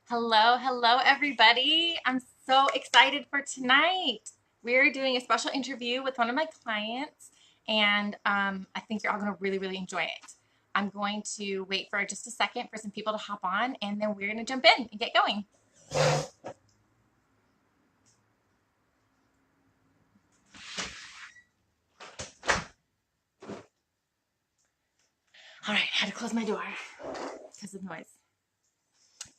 Hello, hello, everybody. I'm so excited for tonight. We're doing a special interview with one of my clients, and I think you're all going to really, really enjoy it. I'm going to wait for just a second for some people to hop on, and then we're going to jump in and get going. All right, I had to close my door because of noise.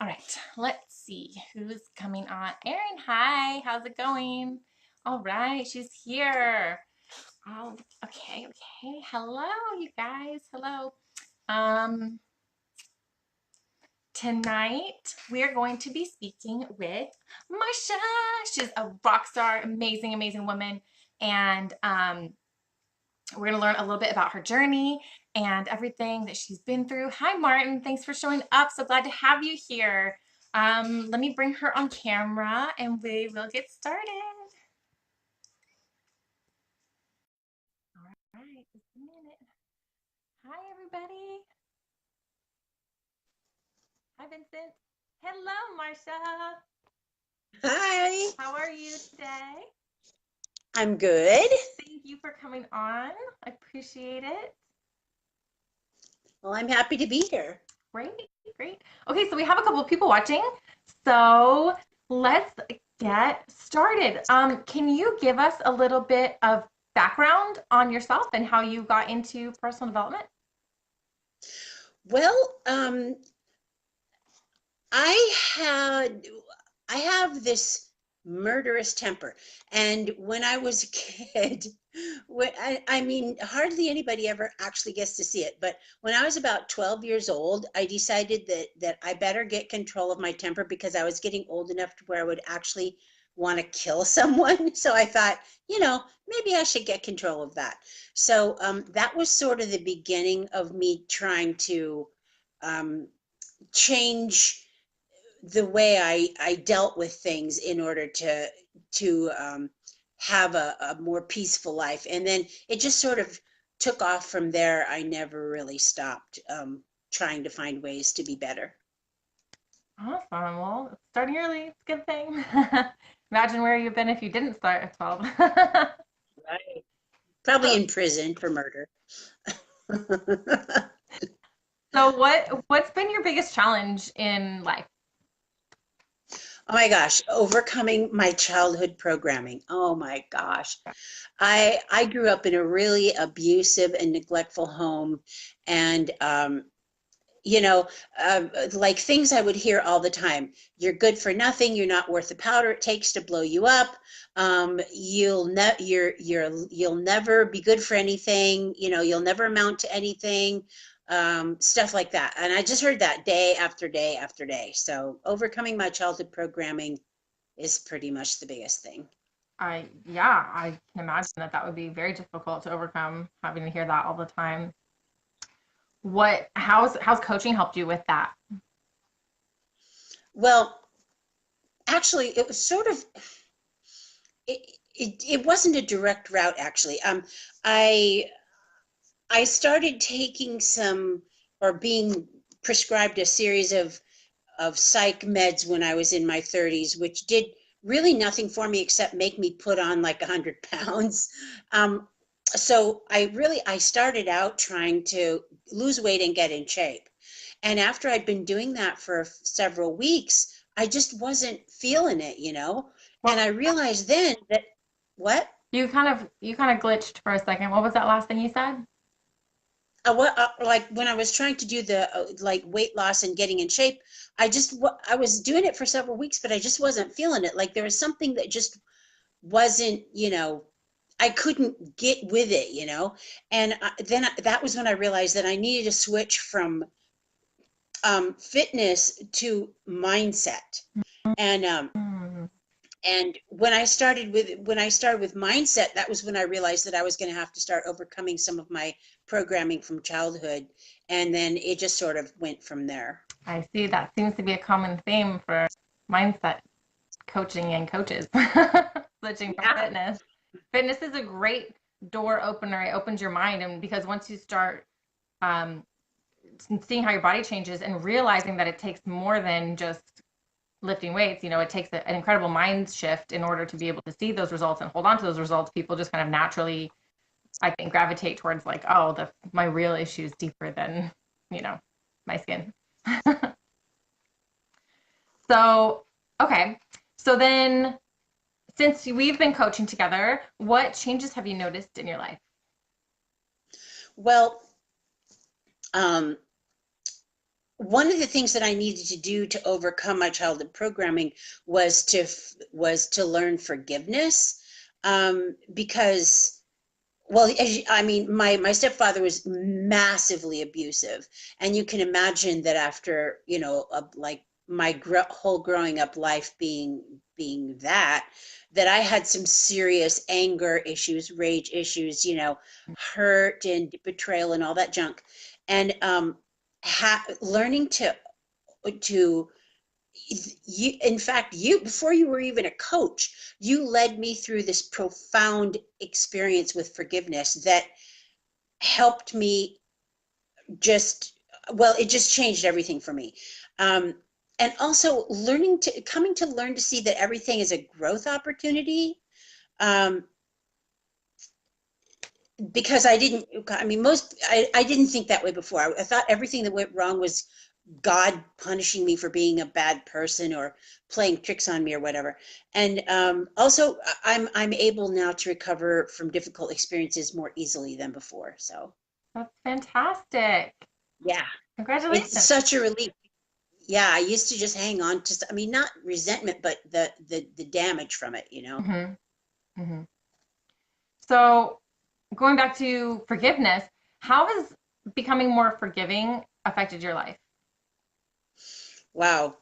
All right, let's see who's coming on. Erin, hi, how's it going? All right, she's here. Oh, okay. Hello, you guys. Hello. Um, Tonight we are going to be speaking with Marcia. She's a rock star, amazing woman, and we're gonna learn a little bit about her journey and everything that she's been through. Hi, Martin. Thanks for showing up. So glad to have you here. Let me bring her on camera, and we will get started. All right, just a minute. Hi, everybody. Hi, Vincent. Hello, Marcia. Hi, How are you today? I'm good. Thank you for coming on. I appreciate it. Well, I'm happy to be here. Great, great. Okay, so we have a couple of people watching. So let's get started. Can you give us a little bit of background on yourself and how you got into personal development? Well, I had I have this murderous temper, and when I was a kid, I mean, hardly anybody ever actually gets to see it, but when I was about 12 years old, I decided that I better get control of my temper because I was getting old enough to where I would actually want to kill someone. So I thought, maybe I should get control of that. So that was sort of the beginning of me trying to um, change the way I dealt with things in order to have a more peaceful life. And then it just sort of took off from there. I never really stopped trying to find ways to be better. Awesome. Well, starting early, it's a good thing. Imagine where you've been if you didn't start at 12. Right. Probably So, in prison for murder. so what's been your biggest challenge in life? Oh my gosh, overcoming my childhood programming. Oh my gosh. I grew up in a really abusive and neglectful home, and you know, like things I would hear all the time. You're good for nothing. You're not worth the powder it takes to blow you up. You'll never be good for anything. You'll never amount to anything. Stuff like that. And I just heard that day after day after day. So overcoming my childhood programming is pretty much the biggest thing. Yeah, I can imagine that that would be very difficult to overcome having to hear that all the time. How's coaching helped you with that? Well, actually, it was sort of it wasn't a direct route actually. I I started taking some or being prescribed a series of psych meds when I was in my 30s, which did really nothing for me except make me put on like 100 pounds. So I started out trying to lose weight and get in shape. And after I'd been doing that for several weeks, I just wasn't feeling it. And Well, I realized then that what? you kind of glitched for a second. What was that last thing you said? Like when I was trying to do the like weight loss and getting in shape, I was doing it for several weeks, but I just wasn't feeling it. Like there was something that just wasn't. I couldn't get with it. And that was when I realized that I needed to switch from fitness to mindset. And Hmm. when I started with mindset, that was when I realized that I was going to have to start overcoming some of my programming from childhood, and then it just sort of went from there. I see that seems to be a common theme for mindset coaching and coaches switching from Yeah. fitness. Fitness is a great door opener. It opens your mind, and because once you start um, seeing how your body changes and realizing that it takes more than just lifting weights, it takes an incredible mind shift in order to be able to see those results and hold on to those results. People just kind of naturally, I think, gravitate towards like, oh, my real issue is deeper than, my skin. So, okay. So then, since we've been coaching together, what changes have you noticed in your life? Well, um, one of the things that I needed to do to overcome my childhood programming was to learn forgiveness, because, well, I mean, my stepfather was massively abusive, and you can imagine that after, like my whole growing up life being that I had some serious anger issues, rage issues, hurt and betrayal and all that junk, and learning to you, in fact, you, before you were even a coach, you led me through this profound experience with forgiveness that helped me just, well, it just changed everything for me. um, and also coming to learn to see that everything is a growth opportunity, um, because I mean, I didn't think that way before. I thought everything that went wrong was God punishing me for being a bad person or playing tricks on me or whatever. And also, I'm able now to recover from difficult experiences more easily than before. So That's fantastic. yeah, it's Congratulations. such a relief. Yeah, I used to just hang on to, I mean, not resentment, but the damage from it, you know. Hmm. Hmm. So, going back to forgiveness, how has becoming more forgiving affected your life? Wow.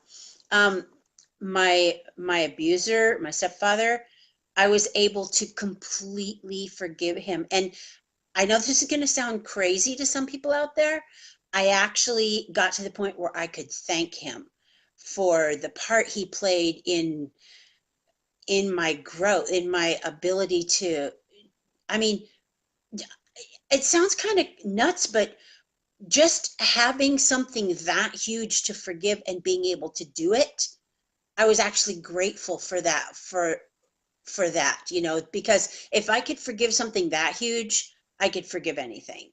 Um, my abuser, my stepfather, I was able to completely forgive him. And I know this is going to sound crazy to some people out there. I actually got to the point where I could thank him for the part he played in my growth, in my ability to, I mean, it sounds kind of nuts, but just having something that huge to forgive and being able to do it, I was actually grateful for that, for that, because if I could forgive something that huge, I could forgive anything.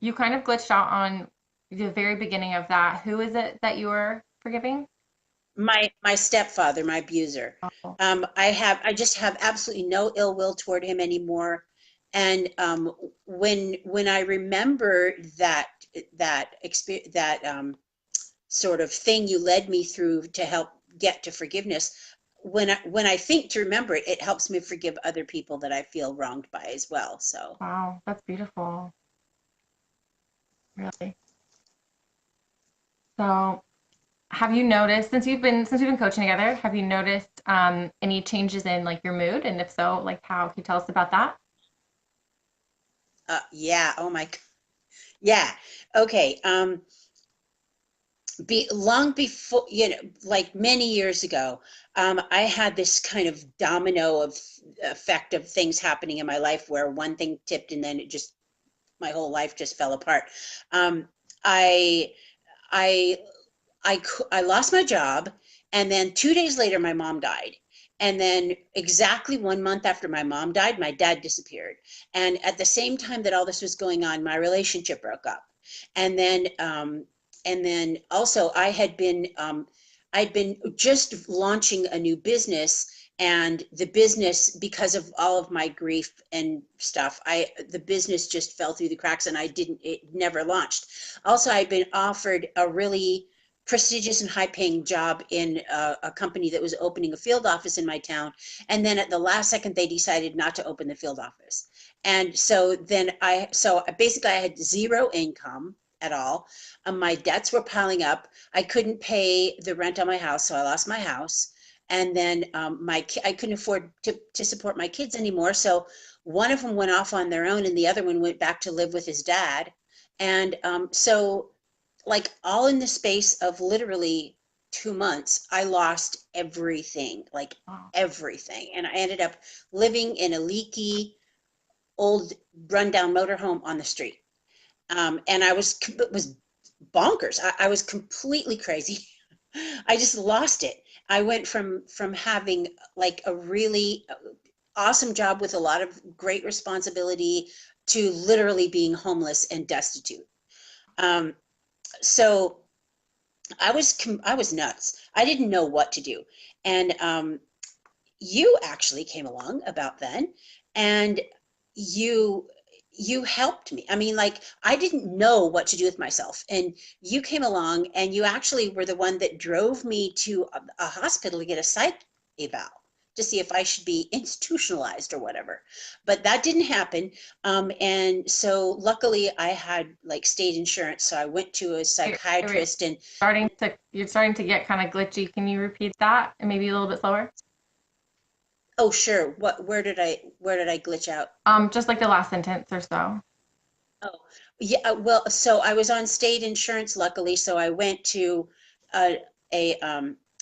You kind of glitched out on the very beginning of that. Who is it that you were forgiving? My stepfather, my abuser. Oh, I just have absolutely no ill will toward him anymore. And when I remember that experience, that sort of thing you led me through to help get to forgiveness, when I think to remember it, it helps me forgive other people that I feel wronged by as well. So wow, that's beautiful. Really. So, have you noticed since we've been coaching together, have you noticed any changes in like your mood? And if so, like how can you tell us about that? yeah, oh my, yeah, okay. Long before, like many years ago, I had this kind of domino of effect of things happening in my life where one thing tipped and then my whole life just fell apart. Um, I, I, I lost my job, and then 2 days later, my mom died. And then exactly 1 month after my mom died, my dad disappeared. And at the same time that all this was going on, my relationship broke up. And then, also I'd been just launching a new business, and the business, because of all of my grief and stuff, the business just fell through the cracks, and it never launched. Also, I'd been offered a really prestigious and high paying job in a company that was opening a field office in my town. And then at the last second, they decided not to open the field office. And so basically I had zero income at all. My debts were piling up. I couldn't pay the rent on my house, so I lost my house. And then I couldn't afford to support my kids anymore. So one of them went off on their own, and the other one went back to live with his dad. And so, like, all in the space of literally 2 months, I lost everything, like Oh, everything. And I ended up living in a leaky, old, rundown motorhome on the street. And it was bonkers. I was completely crazy. I just lost it. I went from having like a really awesome job with a lot of great responsibility to literally being homeless and destitute. Um, so I was nuts. I didn't know what to do. And you actually came along about then, and you you helped me. I mean, like, I didn't know what to do with myself, and you came along, and you actually were the one that drove me to a hospital to get a psych eval to see if I should be institutionalized or whatever. But that didn't happen. And so luckily I had like state insurance, so I went to a Wait, wait, wait. psychiatrist. And You're starting to get kind of glitchy. Can you repeat that and maybe a little bit slower? oh sure, where did I glitch out? Just like the last sentence or so. Oh, yeah. Well, so I was on state insurance, luckily. So I went to a, a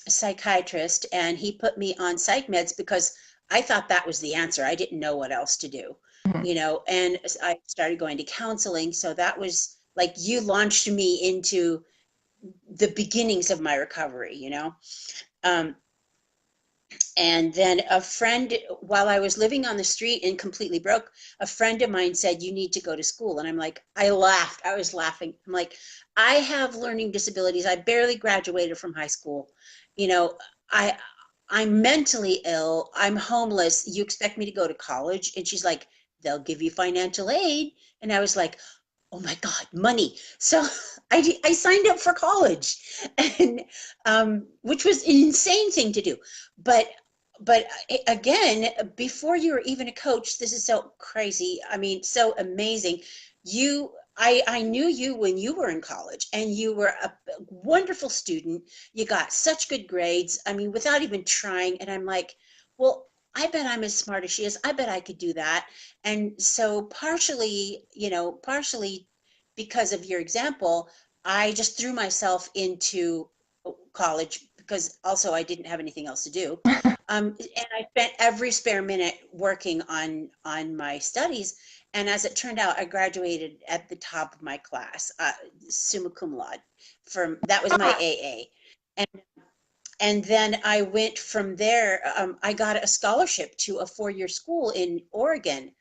psychiatrist, and he put me on psych meds because I thought that was the answer. I didn't know what else to do, Mhm. and I started going to counseling. So that was like you launched me into the beginnings of my recovery. Um, and then a friend, while I was living on the street and completely broke, a friend of mine said, "You need to go to school." And I'm like, I laughed. I was laughing. I'm like, I have learning disabilities. I barely graduated from high school. You know, I, I'm mentally ill. I'm homeless. You expect me to go to college? And she's like, "They'll give you financial aid." And I was like, oh my God, money. So I signed up for college, and which was an insane thing to do. But but again, before you were even a coach, this is so crazy. I mean, so amazing. I knew you when you were in college, and you were a wonderful student. You got such good grades. I mean, without even trying. And I'm like, well, I bet I'm as smart as she is. I bet I could do that. And so partially because of your example, I just threw myself into college because also I didn't have anything else to do. And I spent every spare minute working on my studies. And as it turned out, I graduated at the top of my class, summa cum laude. From that was my Ah, AA, and and then I went from there. I got a scholarship to a 4-year school in Oregon,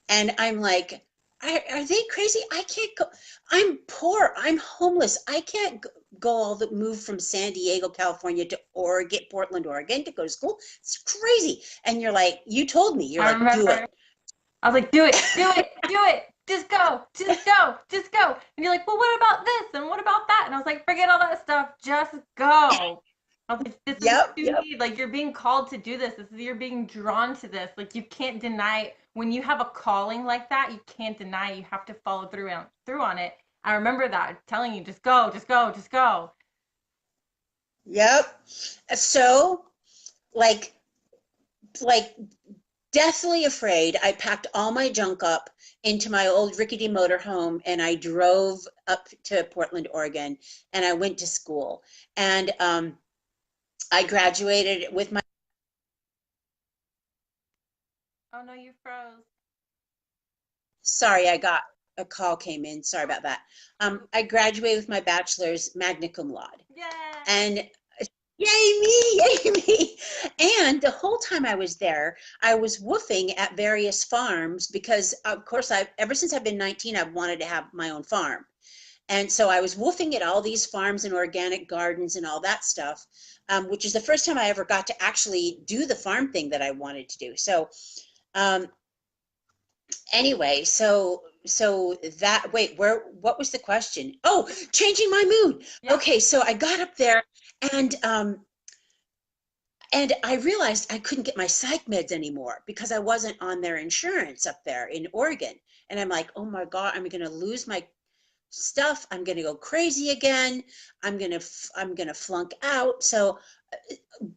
and I'm like, are they crazy? I can't go. I'm poor. I'm homeless. I can't go all the move from San Diego, California to Oregon, Portland, Oregon to go to school. It's crazy. And you're like, you told me, you're I like, do remember. it. I was like, do it, do it, do it. Just go, just go, just go. And you're like, well, what about this? And what about that? And I was like, forget all that stuff. Just go. I was like, this is what Yep, you yep. need. Like, you're being called to do this. You're being drawn to this. Like, you can't deny when you have a calling like that, you can't deny. You have to follow through on it. I remember that telling you, just go, just go, just go. Yep. So, like, like deathly afraid, I packed all my junk up into my old rickety motorhome, and I drove up to Portland, Oregon, and I went to school. And I graduated with my, Oh no, you froze. sorry, I got a call came in. Sorry about that. I graduated with my bachelor's magna cum laude. Yay! And yay me, yay me. And the whole time I was there, I was woofing at various farms because, of course, ever since I've been 19, I've wanted to have my own farm. And so I was woofing at all these farms and organic gardens and all that stuff, which is the first time I ever got to actually do the farm thing that I wanted to do. So um, anyway, so that wait, what was the question? Oh, changing my mood. Yeah. Okay, so I got up there, and I realized I couldn't get my psych meds anymore because I wasn't on their insurance up there in Oregon. And I'm like, oh my God, I'm going to lose my stuff. I'm going to go crazy again. I'm going to flunk out. So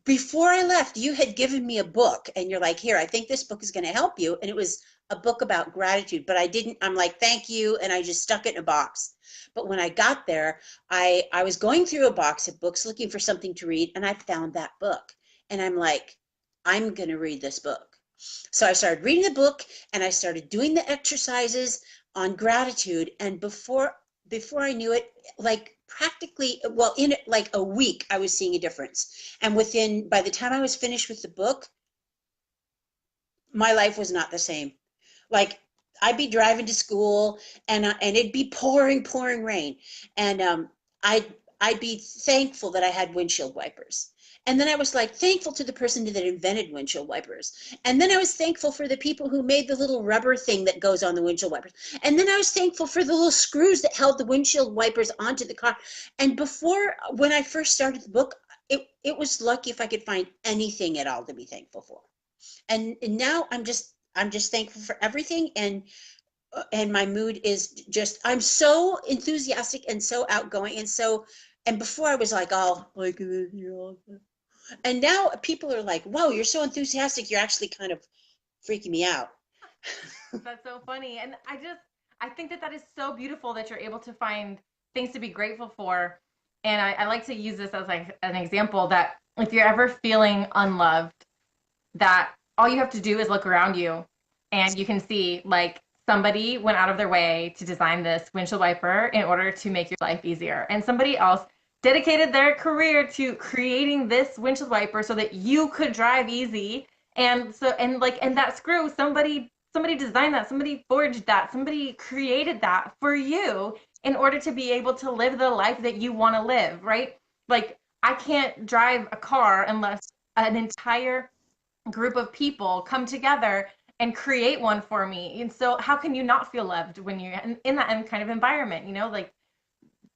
before I left, you had given me a book, and you're like, here, I think this book is going to help you. And it was a book about gratitude, but I didn't, I'm like, thank you. And I just stuck it in a box. But when I got there, I was going through a box of books looking for something to read, and I found that book. And I'm like, I'm going to read this book. So I started reading the book, and I started doing the exercises on gratitude. And before I knew it, like practically, well, in like a week, I was seeing a difference. And by the time I was finished with the book, my life was not the same. Like I'd be driving to school and it'd be pouring rain. And I'd be thankful that I had windshield wipers. And then I was like thankful to the person that invented windshield wipers. And then I was thankful for the people who made the little rubber thing that goes on the windshield wipers. And then I was thankful for the little screws that held the windshield wipers onto the car. And when I first started the book, it was lucky if I could find anything at all to be thankful for. And now I'm just thankful for everything, and my mood is just, I'm so enthusiastic and so outgoing, and before I was like, oh, like, and now people are like, whoa, you're so enthusiastic, you're actually kind of freaking me out. That's so funny. And I think that that is so beautiful that you're able to find things to be grateful for. And I like to use this as like an example that if you're ever feeling unloved, that all you have to do is look around you and you can see like somebody went out of their way to design this windshield wiper in order to make your life easier. And somebody else dedicated their career to creating this windshield wiper so that you could drive easy. And that screw, somebody designed that, somebody forged that, somebody created that for you in order to be able to live the life that you want to live, right? Like I can't drive a car unless an entire group of people come together and create one for me. And so how can you not feel loved when you're in that kind of environment, like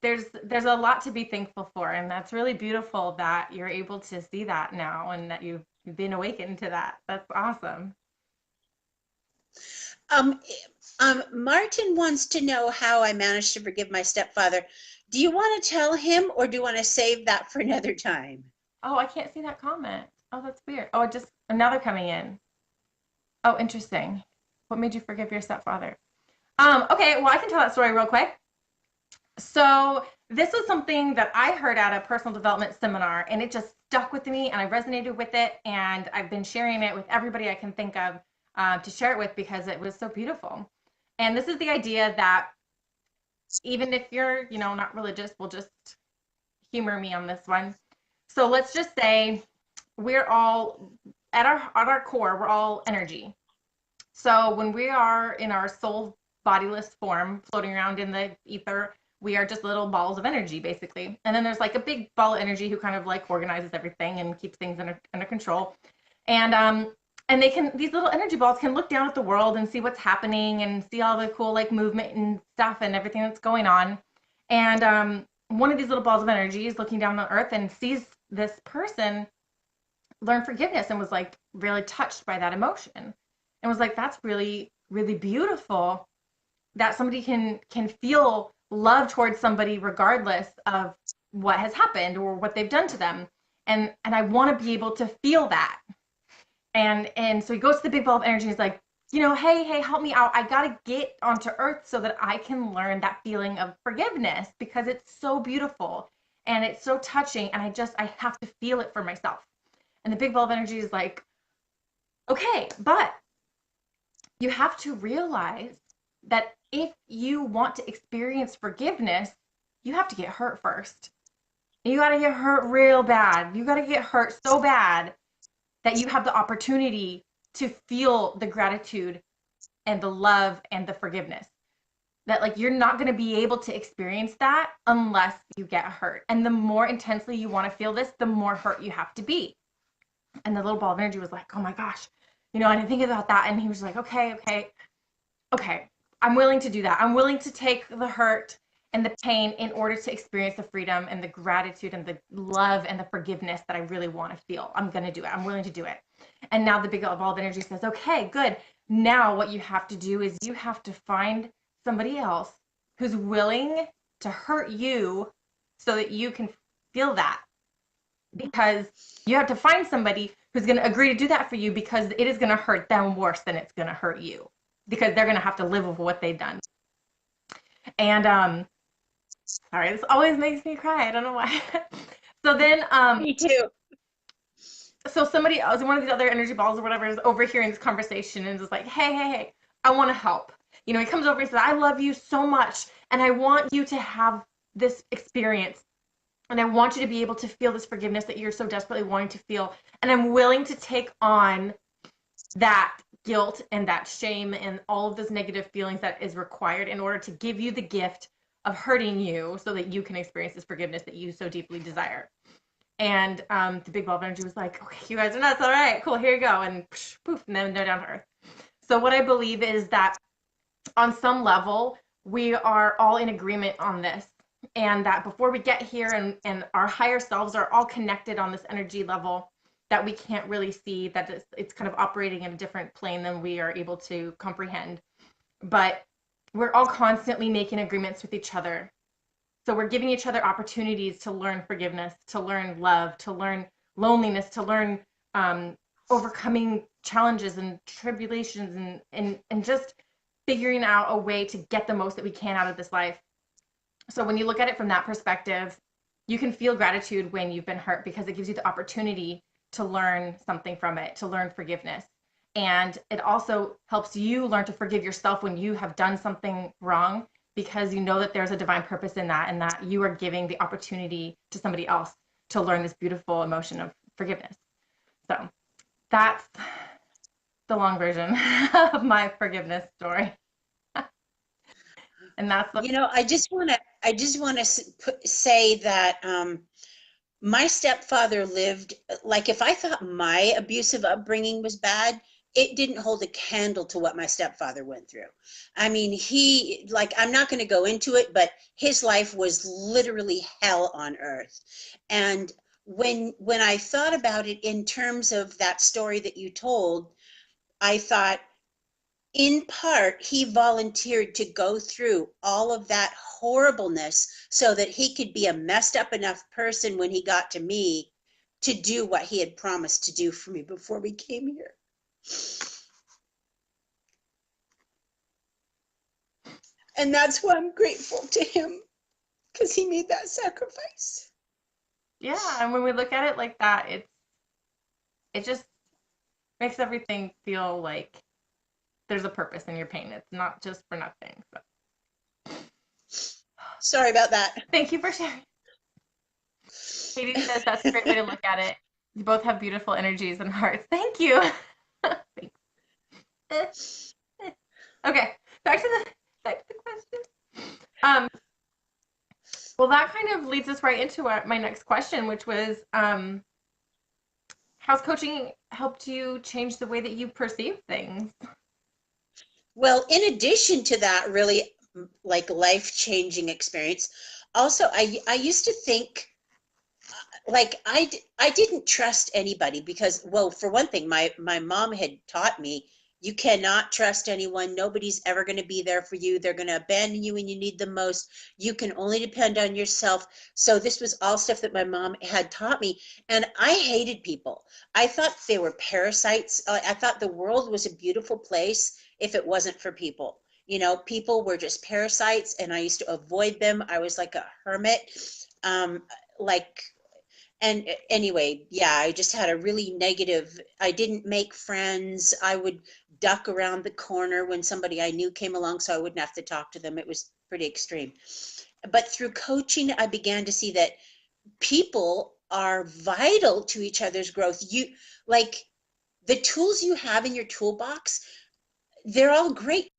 there's a lot to be thankful for, and that's really beautiful that you're able to see that now and that you've been awakened to that. That's awesome. Um, Martin wants to know how I managed to forgive my stepfather. Do you want to tell him, or do you want to save that for another time? Oh, I can't see that comment. Oh, that's weird. Oh, now they're coming in. Oh, interesting. What made you forgive your stepfather? Okay, well, I can tell that story real quick. So this was something that I heard at a personal development seminar, and it just stuck with me, and I resonated with it, and I've been sharing it with everybody I can think of to share it with because it was so beautiful. And this is the idea that even if you're, not religious, we'll just humor me on this one. So let's just say we're all at our core, we're all energy. So when we are in our soul bodiless form, floating around in the ether, we are just little balls of energy, basically. And then there's like a big ball of energy who kind of like organizes everything and keeps things under control. And these little energy balls can look down at the world and see what's happening and see all the cool like movement and stuff and everything that's going on. And one of these little balls of energy is looking down on Earth and sees this person learn forgiveness and was like really touched by that emotion and was like, that's really, really beautiful that somebody can feel love towards somebody regardless of what has happened or what they've done to them. And I want to be able to feel that. And so he goes to the big ball of energy. He's like, hey, help me out. I got to get onto Earth so that I can learn that feeling of forgiveness because it's so beautiful and it's so touching. And I have to feel it for myself. And the big ball of energy is like, okay, but you have to realize that if you want to experience forgiveness, you have to get hurt first. You got to get hurt real bad. You got to get hurt so bad that you have the opportunity to feel the gratitude and the love and the forgiveness. That like you're not going to be able to experience that unless you get hurt. And the more intensely you want to feel this, the more hurt you have to be. And the little ball of energy was like, oh my gosh, I didn't think about that. And he was like, okay, I'm willing to do that. I'm willing to take the hurt and the pain in order to experience the freedom and the gratitude and the love and the forgiveness that I really want to feel. I'm going to do it. I'm willing to do it. And now the big ball of energy says, okay, good. Now what you have to do is you have to find somebody else who's willing to hurt you so that you can feel that. Because you have to find somebody who's going to agree to do that for you because it is going to hurt them worse than it's going to hurt you because they're going to have to live with what they've done. And sorry, this always makes me cry. I don't know why. So then Me too. so somebody else, one of these other energy balls or whatever, is overhearing this conversation and is like, hey, I want to help. He comes over and says, I love you so much and I want you to have this experience. And I want you to be able to feel this forgiveness that you're so desperately wanting to feel. And I'm willing to take on that guilt and that shame and all of those negative feelings that is required in order to give you the gift of hurting you so that you can experience this forgiveness that you so deeply desire. And the big ball of energy was like, okay, you guys are nuts. All right, cool, here you go. And poof, and then they're down to earth. So what I believe is that on some level, we are all in agreement on this. And that before we get here and our higher selves are all connected on this energy level that we can't really see, that it's kind of operating in a different plane than we are able to comprehend. But we're all constantly making agreements with each other. So we're giving each other opportunities to learn forgiveness, to learn love, to learn loneliness, to learn um, overcoming challenges and tribulations and just figuring out a way to get the most that we can out of this life. So when you look at it from that perspective, you can feel gratitude when you've been hurt because it gives you the opportunity to learn something from it, to learn forgiveness. And it also helps you learn to forgive yourself when you have done something wrong because you know that there's a divine purpose in that and that you are giving the opportunity to somebody else to learn this beautiful emotion of forgiveness. So that's the long version of my forgiveness story. And that's the I just want to say that my stepfather lived like if I thought my abusive upbringing was bad, it didn't hold a candle to what my stepfather went through. I mean, I'm not going to go into it, but his life was literally hell on earth. And when I thought about it in terms of that story that you told, I thought, in part, he volunteered to go through all of that horribleness so that he could be a messed up enough person when he got to me to do what he had promised to do for me before we came here. And that's why I'm grateful to him, because he made that sacrifice. yeah. And when we look at it like that, it just makes everything feel like there's a purpose in your pain. It's not just for nothing. So Sorry about that. thank you for sharing. Katie says that's a great way to look at it. You both have beautiful energies and hearts. Thank you. Thanks. Okay, back to the question. Well, that kind of leads us right into my next question, which was, how's coaching helped you change the way that you perceive things? Well, in addition to that really like life-changing experience, also I used to think like I didn't trust anybody because, well, for one thing, my mom had taught me you cannot trust anyone. Nobody's ever going to be there for you. They're going to abandon you when you need them most. You can only depend on yourself. So this was all stuff that my mom had taught me, and I hated people. I thought they were parasites. I thought the world was a beautiful place if it wasn't for people. People were just parasites, and I used to avoid them. I was like a hermit. Like and anyway, yeah, I just had a really negative, I didn't make friends. I would duck around the corner when somebody I knew came along so I wouldn't have to talk to them. It was pretty extreme. But through coaching, I began to see that people are vital to each other's growth. Like the tools you have in your toolbox, they're all great.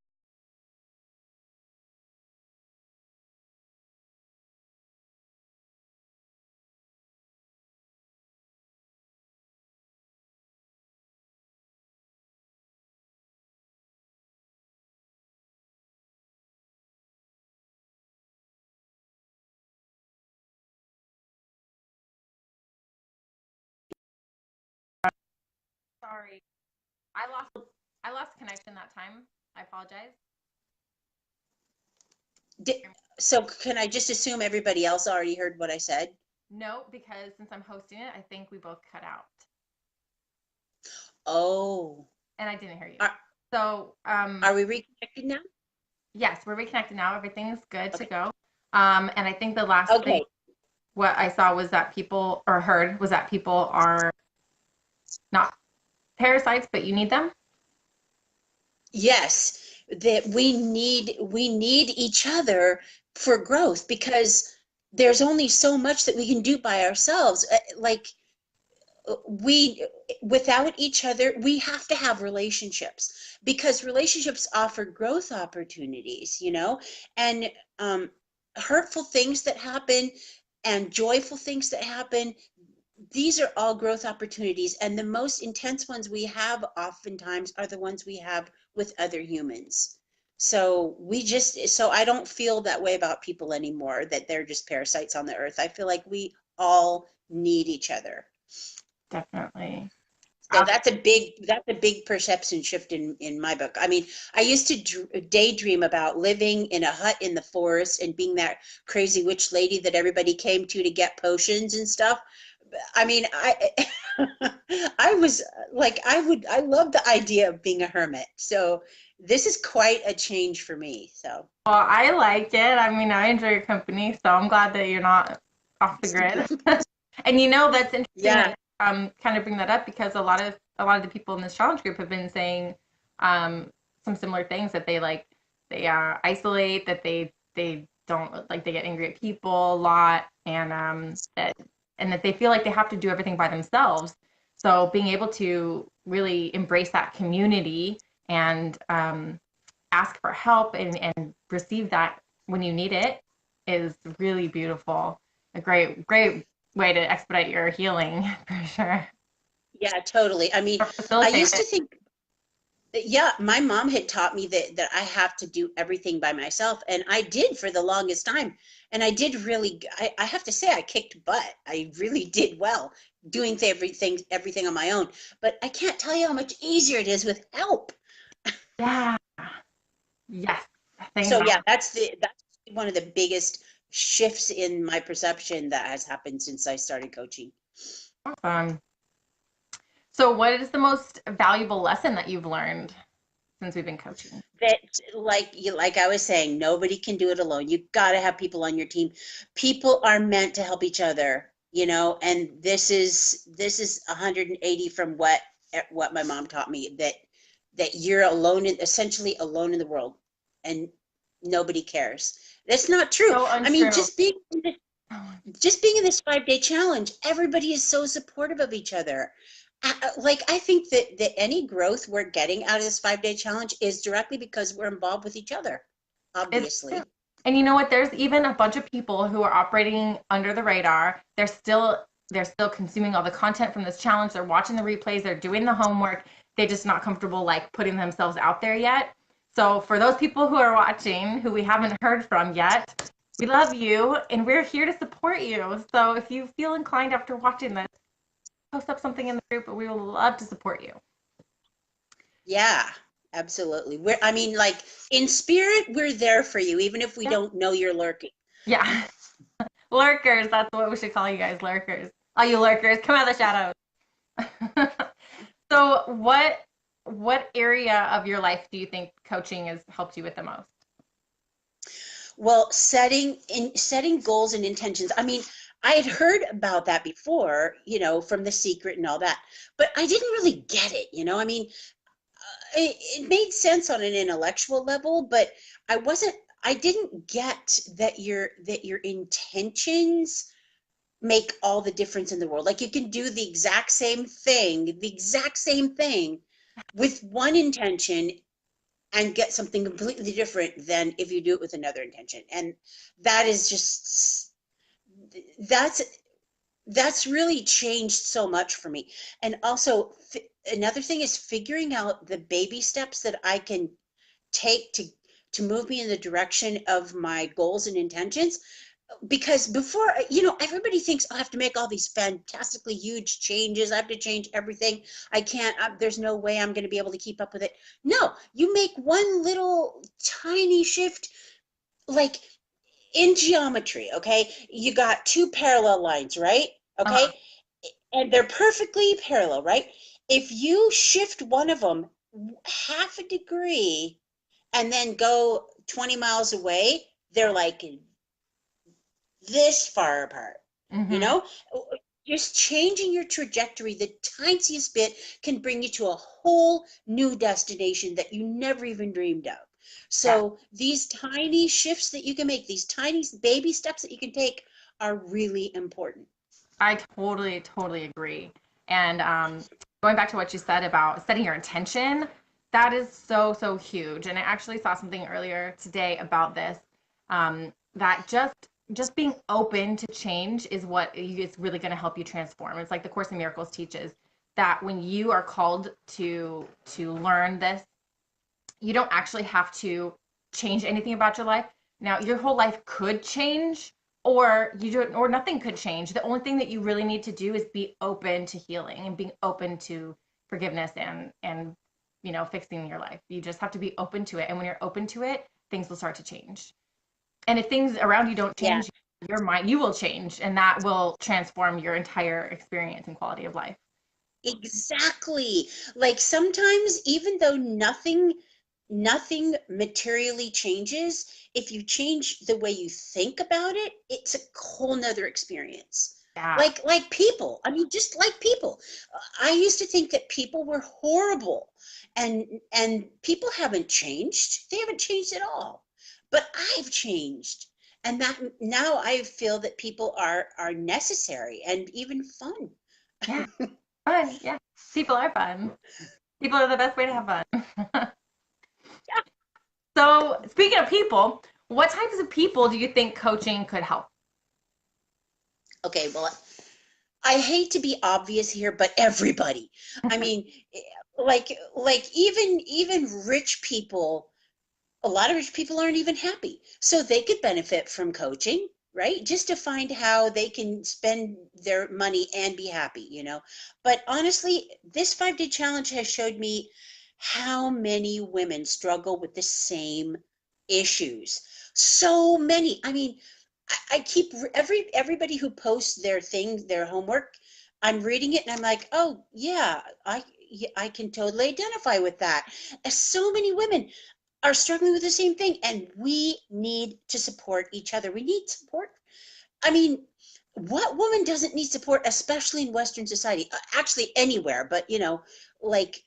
Sorry, I lost connection that time. I apologize. So can I just assume everybody else already heard what I said? No, because since I'm hosting it, I think we both cut out, Oh, and I didn't hear you. are, So, are we reconnected now? yes, we're reconnected now. Everything's good to go. And I think the last thing Okay. what I saw was that people or heard was that people are not parasites, but you need them. Yes, that we need each other for growth, because there's only so much that we can do by ourselves. Like we without each other, we have to have relationships because relationships offer growth opportunities, you know, and hurtful things that happen and joyful things that happen, these are all growth opportunities, and the most intense ones we have oftentimes are the ones we have with other humans. So I don't feel that way about people anymore, that they're just parasites on the earth. I feel like we all need each other. Definitely. So that's a big perception shift in my book. I mean, I used to daydream about living in a hut in the forest and being that crazy witch lady that everybody came to get potions and stuff. I mean, I I was like, I love the idea of being a hermit. So this is quite a change for me. So Well, I like it. I mean, I enjoy your company, so I'm glad that you're not off the grid. And that's interesting that yeah, kind of bring that up because a lot of the people in this challenge group have been saying some similar things that they isolate, that they don't like, they get angry at people a lot, and that they feel like they have to do everything by themselves. So being able to really embrace that community and ask for help and receive that when you need it is really beautiful. A great way to expedite your healing for sure. yeah, totally. I mean, Or I facilitate used it. to think, yeah, my mom had taught me that I have to do everything by myself, and I did for the longest time. And I did really, I have to say, I kicked butt. I really did well doing everything on my own. But I can't tell you how much easier it is with help. Yeah. Yes. Thank So God. yeah, that's one of the biggest shifts in my perception that has happened since I started coaching. Awesome. So what is the most valuable lesson that you've learned since we've been coaching? That like I was saying, nobody can do it alone. You got to have people on your team. People are meant to help each other, you know, and this is 180 from what my mom taught me, that you're alone in essentially alone in the world and nobody cares. That's not true. So I mean, untrue. just being in this 5-day challenge, everybody is so supportive of each other. Like I think that any growth we're getting out of this 5-day challenge is directly because we're involved with each other, It's true. obviously. And you know what? There's even a bunch of people who are operating under the radar. They're still consuming all the content from this challenge. They're watching the replays, they're doing the homework. They're just not comfortable like putting themselves out there yet. So for those people who are watching who we haven't heard from yet, we love you and we're here to support you. So if you feel inclined after watching this, post up something in the group, but we will love to support you. Yeah, absolutely. I mean, like in spirit, we're there for you, even if we Yeah. don't know you're lurking. Yeah. Lurkers, that's what we should call you guys, lurkers. All you lurkers, come out of the shadows. So what area of your life do you think coaching has helped you with the most? Well, setting goals and intentions. I mean, I had heard about that before, from The Secret and all that, but I didn't really get it, I mean, it made sense on an intellectual level, but I didn't get that your intentions make all the difference in the world. Like you can do the exact same thing with one intention and get something completely different than if you do it with another intention. And that is just that's that's really changed so much for me. And also another thing is figuring out the baby steps that I can take to move me in the direction of my goals and intentions. Because before, everybody thinks I have to make all these fantastically huge changes. I have to change everything. I can't, there's no way I'm going to be able to keep up with it. No, you make one little tiny shift, like in geometry, okay? You got two parallel lines, right? Uh-huh. Okay? And they're perfectly parallel, right? If you shift one of them half a degree and then go 20 miles away, they're like this far apart, you Mm-hmm. know? Just changing your trajectory the tiniest bit can bring you to a whole new destination that you never even dreamed of. Yeah. So these tiny shifts that you can make, these tiny baby steps that you can take, are really important. I totally, totally agree. And going back to what you said about setting your intention, that is so, so huge. And I actually saw something earlier today about this, that just being open to change is what is really going to help you transform. It's like the Course in Miracles teaches that when you are called to learn this, you don't actually have to change anything about your life. Now, your whole life could change, or you do, or nothing could change. The only thing that you really need to do is be open to healing and being open to forgiveness and fixing your life. You just have to be open to it, and when you're open to it, things will start to change. And if things around you don't Yeah, change, your mind, you will change, and that will transform your entire experience and quality of life. exactly. Like sometimes, even though nothing materially changes, if you change the way you think about it, it's a whole nother experience. Yeah. Like people. I mean, just like people. I used to think that people were horrible, and people haven't changed. They haven't changed at all. But I've changed. And that now I feel that people are necessary and even fun. Yeah. Fun. Yeah. People are fun. People are the best way to have fun. So, speaking of people, what types of people do you think coaching could help? Okay, well, I hate to be obvious here, but everybody. I mean, like even rich people, a lot of rich people aren't even happy. So they could benefit from coaching, right? Just to find how they can spend their money and be happy, you know. But honestly, this 5-day challenge has showed me how many women struggle with the same issues. So many. I mean, I keep everybody who posts their thing, their homework, I'm reading it and I'm like, oh yeah, I can totally identify with that. As so many women are struggling with the same thing, and we need to support each other. We need support. I mean, what woman doesn't need support, especially in Western society? Actually, anywhere, but like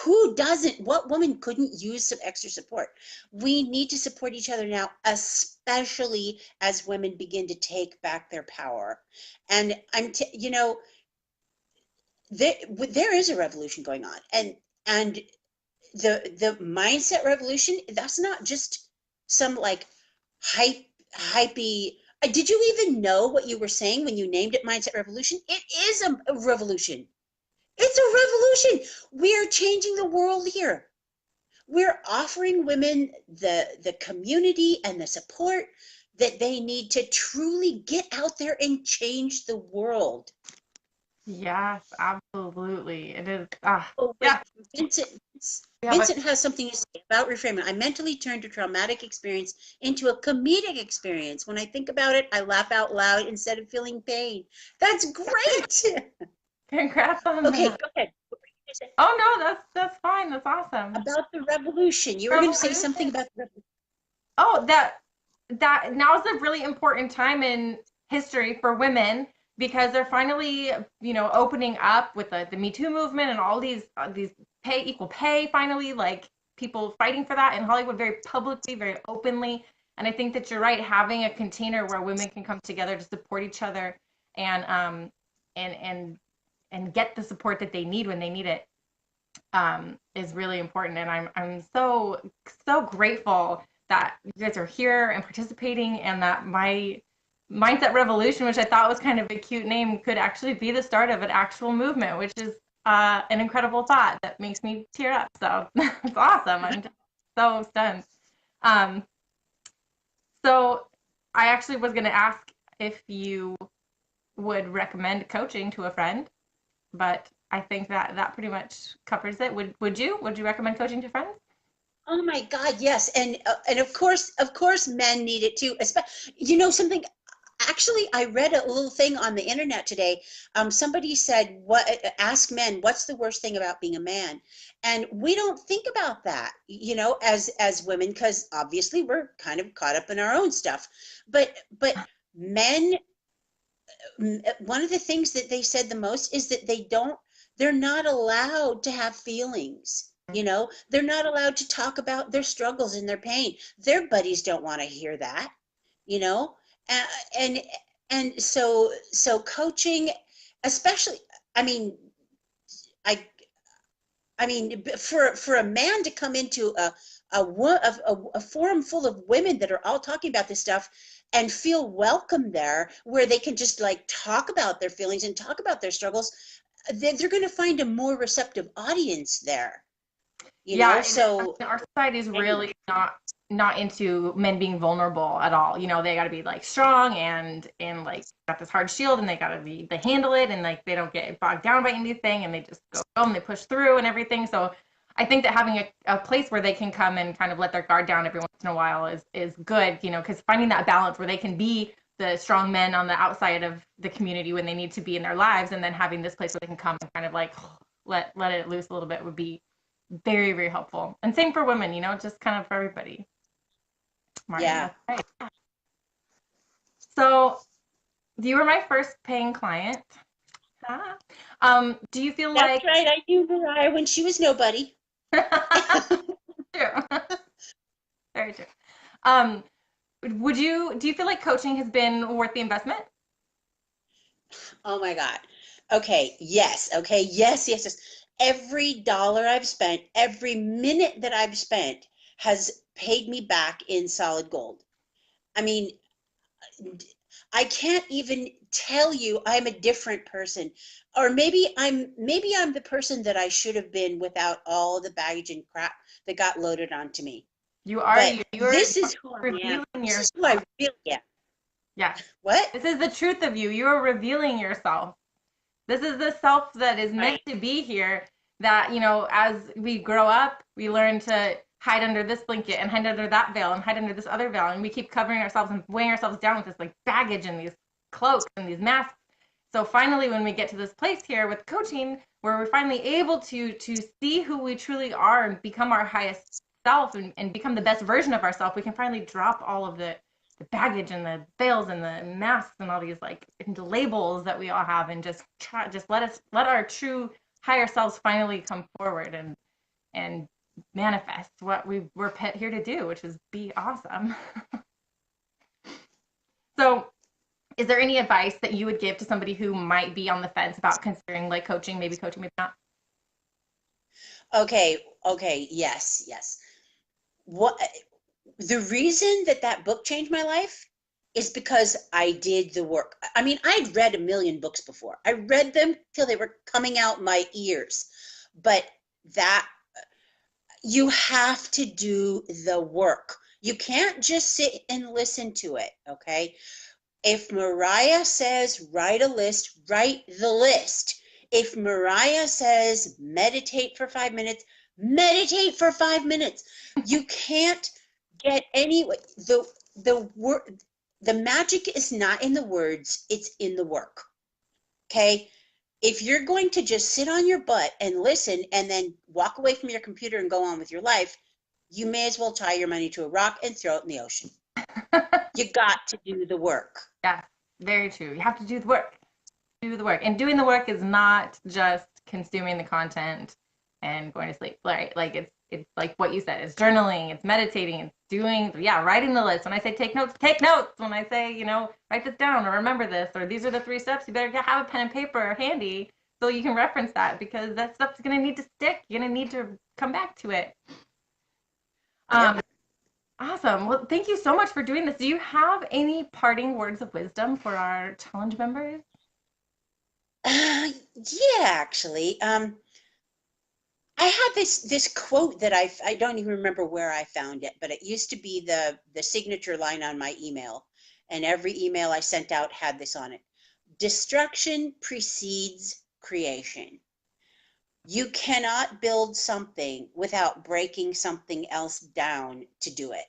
who doesn't? What woman couldn't use some extra support? We need to support each other now, especially as women begin to take back their power. And there is a revolution going on, and the mindset revolution, that's not just some like hypey. Did you even know what you were saying when you named it mindset revolution? It is a revolution. It's a revolution. We're changing the world here. We're offering women the community and the support that they need to truly get out there and change the world. Yes, absolutely. It is. Oh, Yeah. wait, Vincent, Yeah, but Vincent has something to say about reframing. I mentally turned a traumatic experience into a comedic experience. When I think about it, I laugh out loud instead of feeling pain. That's great. congrats on Okay, that. go ahead. What were you gonna say? Oh no, that's fine. That's awesome. About the revolution. You were going to say something Revolution. about the revolution. Oh, that now is a really important time in history for women because they're finally, opening up with the Me Too movement and all these pay equal pay finally, like people fighting for that in Hollywood very publicly, very openly. And I think that you're right, having a container where women can come together to support each other and and and and get the support that they need when they need it, is really important. And I'm so so grateful that you guys are here and participating, and that my mindset revolution, which I thought was kind of a cute name, could actually be the start of an actual movement, which is an incredible thought that makes me tear up. So it's awesome. I'm just so stunned. Um, so I actually was going to ask if you would recommend coaching to a friend, but I think that that pretty much covers it. Would you recommend coaching to friends? Oh my God, yes. And of course men need it too. Something, actually, I read a little thing on the internet today. Somebody said, "What? Ask men, what's the worst thing about being a man?" And we don't think about that, as women, because obviously we're kind of caught up in our own stuff. But men, one of the things that they said the most is that they're not allowed to have feelings. They're not allowed to talk about their struggles and their pain. Their buddies don't want to hear that, you know, and And so coaching, especially, I mean, I I mean, for a man to come into a forum full of women that are all talking about this stuff and feel welcome there, where they can just like talk about their feelings and talk about their struggles, they're going to find a more receptive audience there, you know? Yeah, and I So mean, our society is anyway, really not into men being vulnerable at all. You know, they got to be like strong and like got this hard shield, and they handle it, and like they don't get bogged down by anything, and they just go and they push through and everything. So I think that having a place where they can come and kind of let their guard down every once in a while is good. You know, because finding that balance where they can be the strong men on the outside of the community when they need to be in their lives, and then having this place where they can come and kind of like let it loose a little bit would be very, very helpful. And same for women, you know, just kind of for everybody. Martin, yeah, that's right. So you were my first paying client. Ah. Do you feel that's like right. I knew Mariah when she was nobody. true? Very true. Um, do you feel like coaching has been worth the investment? Oh my God. Okay. Yes. Okay. Yes. Yes. Yes. Every dollar I've spent, every minute that I've spent has paid me back in solid gold. I mean, I can't even tell you I'm a different person. Or maybe I'm the person that I should have been without all the baggage and crap that got loaded onto me. You are But you. You're this is who I am. revealing This yourself. is who I really am. Yes. What? This is the truth of you. You are revealing yourself. This is the self that is meant Right. to be here. That, you know, as we grow up, we learn to hide under this blanket and hide under that veil and hide under this other veil. And we keep covering ourselves and weighing ourselves down with this like baggage and these cloaks and these masks. So finally, when we get to this place here with coaching, where we're finally able to see who we truly are and become our highest self and become the best version of ourselves, we can finally drop all of the baggage and the veils and the masks and all these like into labels that we all have and just let our true higher selves finally come forward and manifest what we're put here to do, which is be awesome. So is there any advice that you would give to somebody who might be on the fence about considering like coaching, maybe coaching, maybe not? Okay. Okay. Yes. Yes. What the reason that that book changed my life is because I did the work. I mean, I'd read a million books before. I read them till they were coming out my ears. But that you have to do the work. You can't just sit and listen to it, okay? If Mariah says write a list, write the list. If Mariah says meditate for 5 minutes, meditate for 5 minutes. You can't get any the word the magic is not in the words, it's in the work. Okay? If you're going to just sit on your butt and listen and then walk away from your computer and go on with your life, you may as well tie your money to a rock and throw it in the ocean. You got to do the work. Yeah, very true. You have to do the work. Do the work. And doing the work is not just consuming the content and going to sleep. Right? Like it's like what you said. It's journaling, it's meditating, it's doing writing the list. When I say take notes, take notes. When I say, you know, write this down or remember this or these are the 3 steps, you better have a pen and paper handy so you can reference that because that stuff's gonna need to stick. You're gonna need to come back to it. Yep. Um, awesome. Well, thank you so much for doing this. Do you have any parting words of wisdom for our challenge members? Yeah, actually. I had this quote that I don't even remember where I found it, but it used to be the signature line on my email, and every email I sent out had this on it. Destruction precedes creation. You cannot build something without breaking something else down to do it.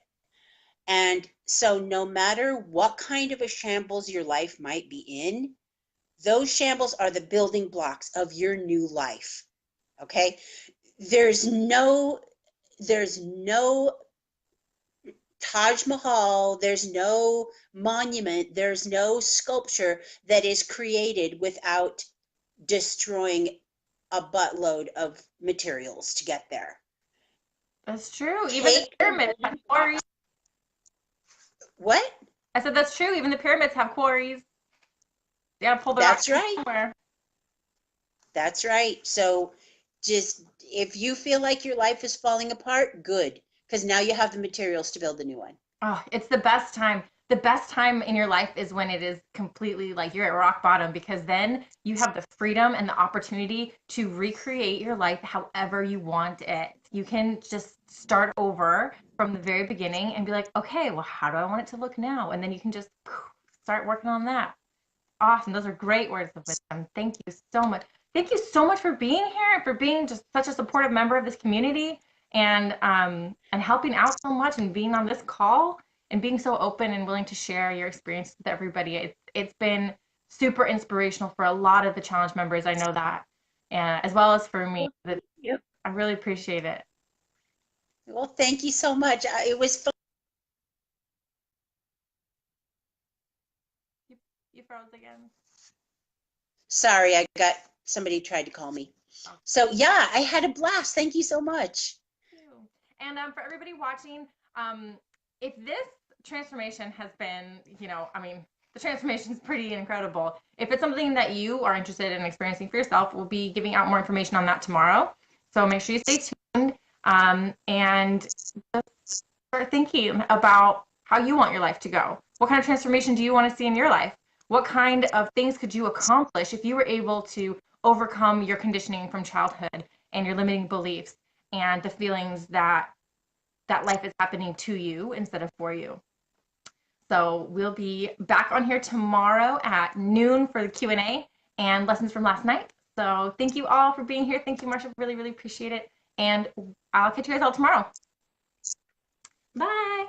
And so no matter what kind of a shambles your life might be in, those shambles are the building blocks of your new life. Okay? There's no there's no Taj Mahal, there's no monument, there's no sculpture that is created without destroying a buttload of materials to get there. That's true. Even the Take the pyramids had building quarries. blocks. What? I said that's true. Even the pyramids have quarries. You gotta pull the rock That's right. somewhere. That's right. So just if you feel like your life is falling apart, good, because now you have the materials to build a new one. Oh, it's the best time. The best time in your life is when it is completely like you're at rock bottom, because then you have the freedom and the opportunity to recreate your life however you want it. You can just start over from the very beginning and be like, okay, well, how do I want it to look now? And then you can just start working on that. Awesome. Those are great words of wisdom. Thank you so much. Thank you so much for being here and for being just such a supportive member of this community and helping out so much and being on this call and being so open and willing to share your experience with everybody. It's been super inspirational for a lot of the challenge members. I know that, and as well as for me. Yep. I really appreciate it. Well, thank you so much. It was fun. You, you froze again. Sorry, I got somebody tried to call me. Oh. So yeah, I had a blast. Thank you so much. You. And for everybody watching, if this transformation has been, I mean, the transformation is pretty incredible. If it's something that you are interested in experiencing for yourself, we'll be giving out more information on that tomorrow. So make sure you stay tuned and just start thinking about how you want your life to go. What kind of transformation do you want to see in your life? What kind of things could you accomplish if you were able to overcome your conditioning from childhood and your limiting beliefs and the feelings that life is happening to you instead of for you? So we'll be back on here tomorrow at noon for the Q&A and lessons from last night. So thank you all for being here. Thank you, Marcia. Really, really appreciate it. And I'll catch you guys all tomorrow. Bye.